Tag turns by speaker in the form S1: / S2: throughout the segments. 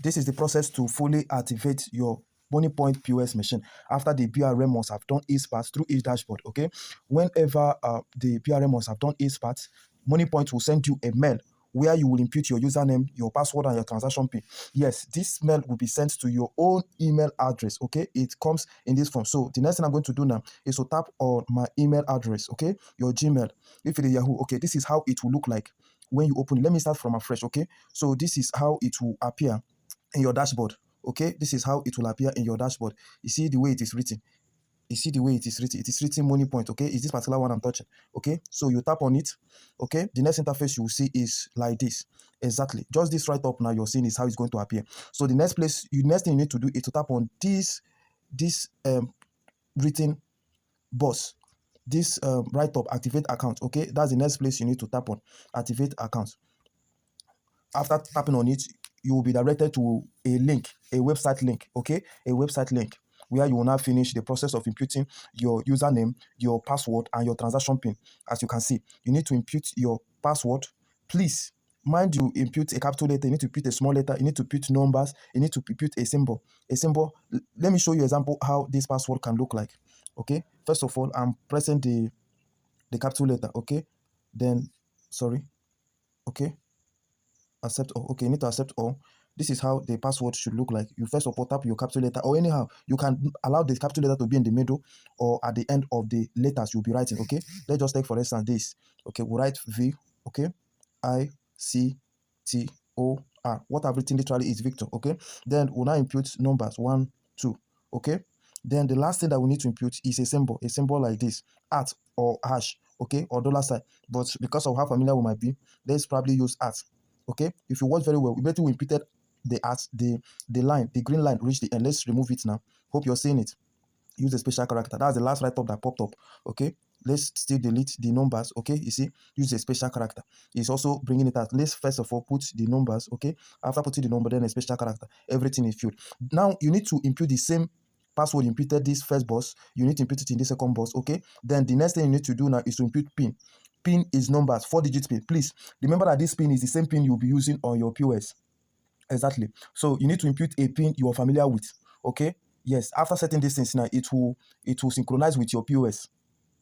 S1: This is the process to fully activate your Moniepoint POS machine after the BRMs have done its part through each dashboard. Okay, whenever the BRMs have done its part, Moniepoint will send you a mail where you will input your username, your password, and your transaction PIN. Yes, this mail will be sent to your own email address. Okay, it comes in this form. So the next thing I'm going to do now is to tap on my email address. Okay, your Gmail. If it is Yahoo, okay, this is how it will look like when you open it. Let me start from afresh. Okay, so this is how it will appear in your dashboard. Okay, this is how it will appear in your dashboard. You see the way it is written. You see the way it is written. It is written Moniepoint. Okay, is this particular one I'm touching? Okay, so you tap on it. Okay, the next interface you will see is like this. Exactly, just this right up now you're seeing is how it's going to appear. So the next thing you need to do is to tap on this written box. This right up, activate account. Okay, that's the next place you need to tap on, activate account. After tapping on it, you will be directed to a link, a website link. Okay, a website link where you will now finish the process of inputting your username, your password, and your transaction PIN. As you can see, you need to input your password. Please mind you, input a capital letter, you need to input a small letter, you need to input numbers, you need to input a symbol. Let me show you an example how this password can look like. Okay, first of all, I'm pressing the capital letter. Okay, then okay, accept all. Okay, you need to accept all. This is how the password should look like. You first of all tap your capital letter, or anyhow you can allow the capital letter to be in the middle or at the end of the letters you'll be writing. Okay, let's just take for instance this. Okay, we'll write V. Okay, I-C-T-O-R. What I've written literally is Victor. Okay, then we'll now input numbers 1, 2. Okay, then the last thing that we need to input is a symbol like this, @ or hash. Okay, or $sign. But because of how familiar we might be, let's probably use @ Okay, if you watch very well, we immediately inputted the line, the green line reached the end. Let's remove it now. Hope you're seeing it. Use a special character. That's the last right up that popped up. Okay, let's still delete the numbers. Okay, you see, use a special character. It's also bringing it out. Let's first of all put the numbers. Okay, after putting the number, then a special character. Everything is filled. Now you need to input the same password you inputted this first box. You need to input it in the second box. Okay, then the next thing you need to do now is to input PIN. PIN is numbers, 4-digit PIN. Please remember that this PIN is the same PIN you'll be using on your POS. Exactly. So you need to input a PIN you are familiar with. Okay. Yes. After setting these things now, it will synchronize with your POS.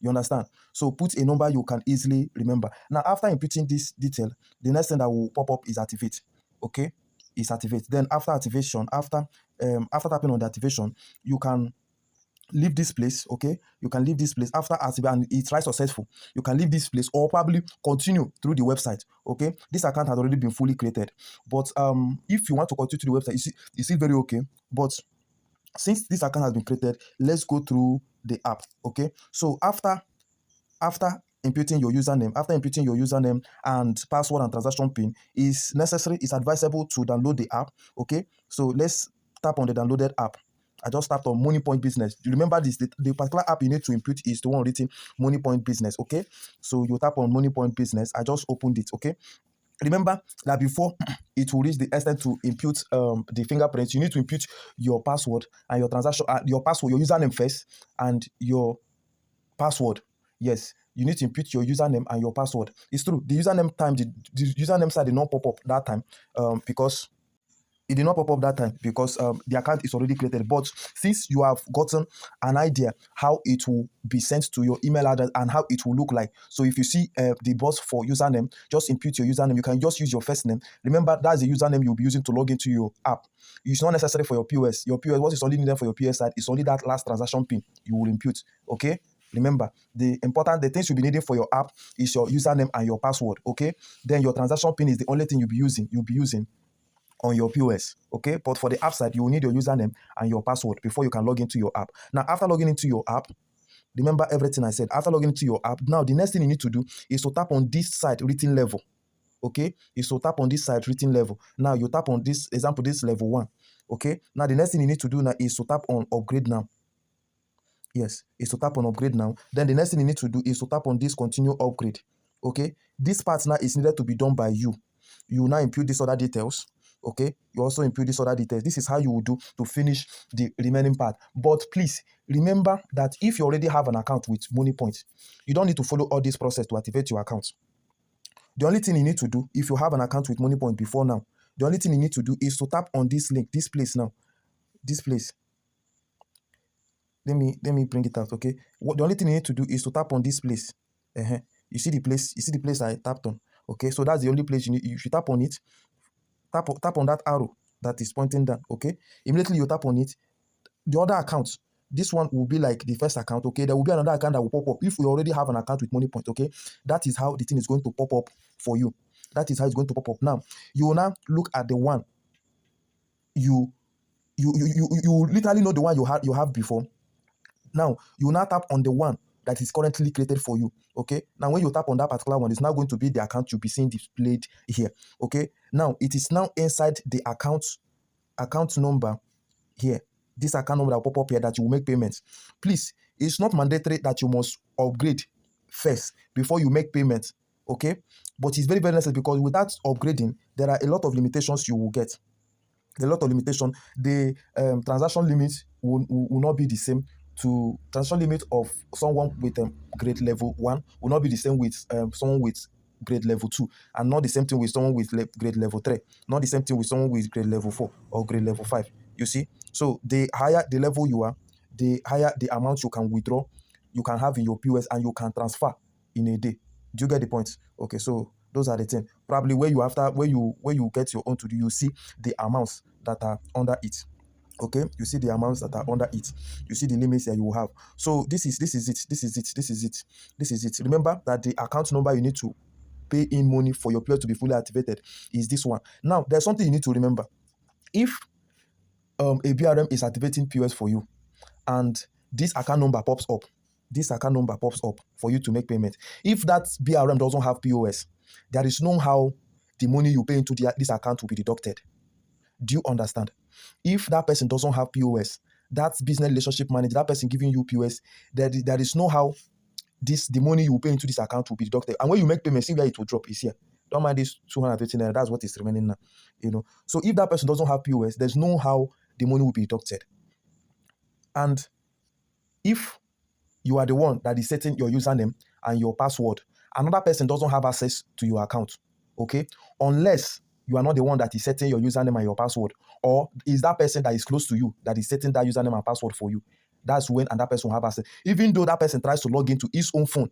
S1: You understand? So put a number you can easily remember. Now, after inputting this detail, the next thing that will pop up is activate. Okay, is activate. Then after activation, after tapping on the activation, you can leave this place. Okay, you can leave this place after activate and it tries successful. You can leave this place or probably continue through the website. Okay, this account has already been fully created, but if you want to continue to the website, you see very okay. But since this account has been created, let's go through the app. Okay, so after inputting your username, and password and transaction PIN, is advisable to download the app. Okay, so let's tap on the downloaded app. I just tapped on Moniepoint Business. You remember this, the particular app you need to input is the one written Moniepoint Business. Okay, so you tap on Moniepoint Business. I just opened it. Okay, remember that before it will reach the extent to input the fingerprints, you need to input your password and your transaction, your username first, and your password. Yes, you need to input your username and your password. It's true, the username the username side did not pop up that time because it did not pop up that time because the account is already created. But since you have gotten an idea how it will be sent to your email address and how it will look like, so if you see the box for username, just input your username. You can just use your first name. Remember, that's the username you'll be using to log into your app. It's not necessary for your POS. Your POS, what is only needed for your POS side is only that last transaction PIN you will input. Okay, remember, the things you'll be needing for your app is your username and your password. Okay, then your transaction PIN is the only thing you'll be using on your POS. Okay, but for the app side, you will need your username and your password before you can log into your app. Now, after logging into your app, remember everything I said. After logging into your app, now the next thing you need to do is to tap on this side written level. Okay, is to tap on this side written level. Now you tap on this example, this level 1. Okay, now the next thing you need to do now is to tap on upgrade now. Yes, is to tap on upgrade now. Then the next thing you need to do is to tap on this continue upgrade. Okay, this part now is needed to be done by you. You now input these other details. Okay, you also input these other details. This is how you will do to finish the remaining part. But please remember that if you already have an account with Moniepoint, you don't need to follow all this process to activate your account. The only thing you need to do, if you have an account with Moniepoint before now, The only thing you need to do is to tap on this link, this place now, this place. Let me bring it out, okay? The only thing you need to do is to tap on this place. You see the place I tapped on, okay? So that's the only place you should tap on it. Tap on that arrow that is pointing down, okay? Immediately you tap on it. The other account, this one will be like the first account, okay? There will be another account that will pop up. If you already have an account with Moniepoint, okay, that is how the thing is going to pop up for you. That is how it's going to pop up. Now, you will now look at the one you literally know the one you have before. Now, you will now tap on the one that is currently created for you, okay? Now, when you tap on that particular one, it's now going to be the account you'll be seeing displayed here, okay? Now, it is now inside the account number here. This account number that will pop up here that you will make payments. Please, it's not mandatory that you must upgrade first before you make payments, okay? But it's very, very necessary, because without upgrading, there are a lot of limitations you will get. A lot of limitation. The transaction limit will not be the same. To transaction limit of someone with grade level 1 will not be the same with someone with grade level 2, and not the same thing with someone with grade level 3, not the same thing with someone with grade level 4 or grade level 5. You see, so the higher the level you are, the higher the amount you can withdraw, you can have in your POS, and you can transfer in a day. Do you get the point? Okay, so those are the things. Probably where you get your own to do, you see the amounts that are under it. Okay, you see the amounts that are under it. You see the limits that you will have. So this is it. Remember that the account number you need to pay in money for your POS to be fully activated is this one. Now, there's something you need to remember. If a BRM is activating POS for you, and this account number pops up for you to make payment. If that BRM doesn't have POS, there is no how the money you pay into this account will be deducted. Do you understand? If that person doesn't have POS, that business relationship manager, that person giving you POS, there is no how the money you pay into this account will be deducted. And when you make payment, see where it will drop is here. Don't mind this 220 naira. That's what is remaining now. So if that person doesn't have POS, there's no how the money will be deducted. And if you are the one that is setting your username and your password, another person doesn't have access to your account, okay? Unless you are not the one that is setting your username and your password, or is that person that is close to you that is setting that username and password for you. That's when that person will have access. Even though that person tries to log into his own phone,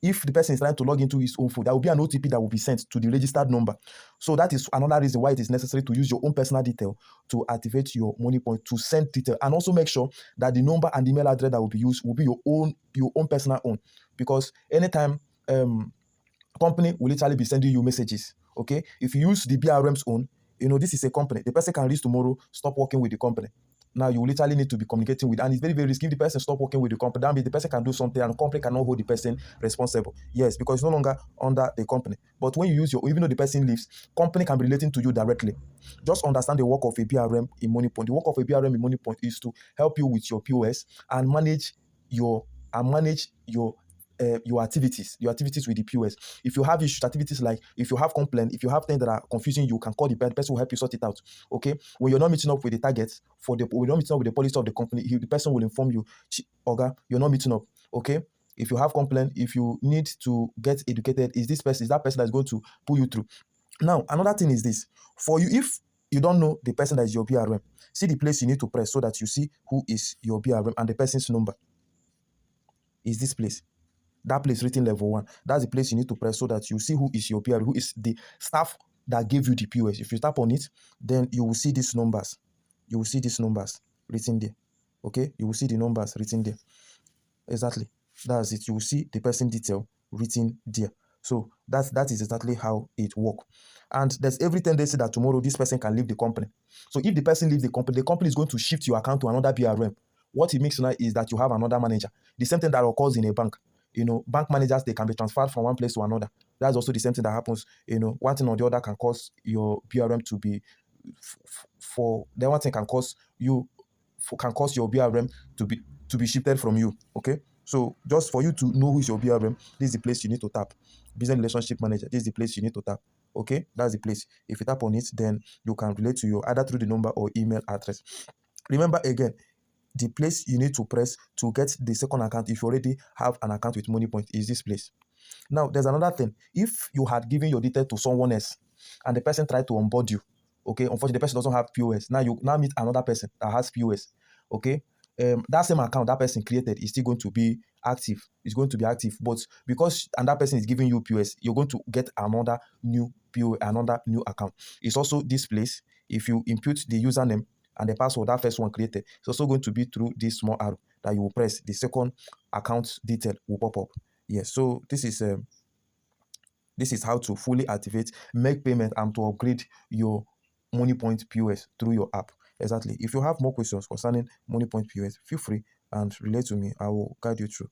S1: if the person is trying to log into his own phone, there will be an OTP that will be sent to the registered number. So that is another reason why it is necessary to use your own personal detail to activate your Moniepoint, to send detail, and also make sure that the number and email address that will be used will be your own personal own. Because anytime company will literally be sending you messages, okay? If you use the BRM's own, this is a company. The person can reach tomorrow, stop working with the company. Now you literally need to be communicating with, and it's very, very risky. If the person stop working with the company, that means the person can do something and the company cannot hold the person responsible. Yes, because it's no longer under the company. But when you use even though the person leaves, company can be relating to you directly. Just understand the work of a BRM in Moniepoint. The work of a BRM in Moniepoint is to help you with your POS and manage your activities with the POS. If you have issues, activities like if you have complaint, if you have things that are confusing, you can call the person will help you sort it out. Okay, when you're not meeting up with the targets when you're not meeting up with the policy of the company, the person will inform you, Oga, you're not meeting up. Okay, if you have complaint, if you need to get educated, is that person that's going to pull you through. Now, another thing is this: for you, if you don't know the person that is your BRM, see the place you need to press so that you see who is your BRM and the person's number. Is this place. That place written level 1. That's the place you need to press so that you see who is your PR, who is the staff that gave you the POS. If you tap on it, then you will see these numbers. You will see these numbers written there. Okay? You will see the numbers written there. Exactly. That's it. You will see the person detail written there. So that is exactly how it works. And there's every tendency that tomorrow this person can leave the company. So if the person leaves the company is going to shift your account to another BRM. What it makes now is that you have another manager. The same thing that occurs in a bank. Bank managers, they can be transferred from one place to another. That's also the same thing that happens. One thing or the other can cause your BRM to be the one thing can cause your BRM to be shifted from you. Okay, so just for you to know who is your BRM, this is the place you need to tap. Business relationship manager, this is the place you need to tap. Okay, that's the place. If you tap on it, then you can relate to your either through the number or email address. Remember again, the place you need to press to get the second account, if you already have an account with Moniepoint, is this place. Now, there's another thing. If you had given your detail to someone else, and the person try to onboard you, okay, unfortunately the person doesn't have POS. Now you now meet another person that has POS, okay. That same account that person created is still going to be active. It's going to be active, but because and that person is giving you POS, you're going to get another new POS, another new account. It's also this place. If you input the username and the password that first one created, it's also going to be through this small arrow that you will press. The second account detail will pop up. Yes, so this is how to fully activate, make payment, and to upgrade your Moniepoint POS through your app. Exactly. If you have more questions concerning Moniepoint POS, feel free and relate to me. I will guide you through.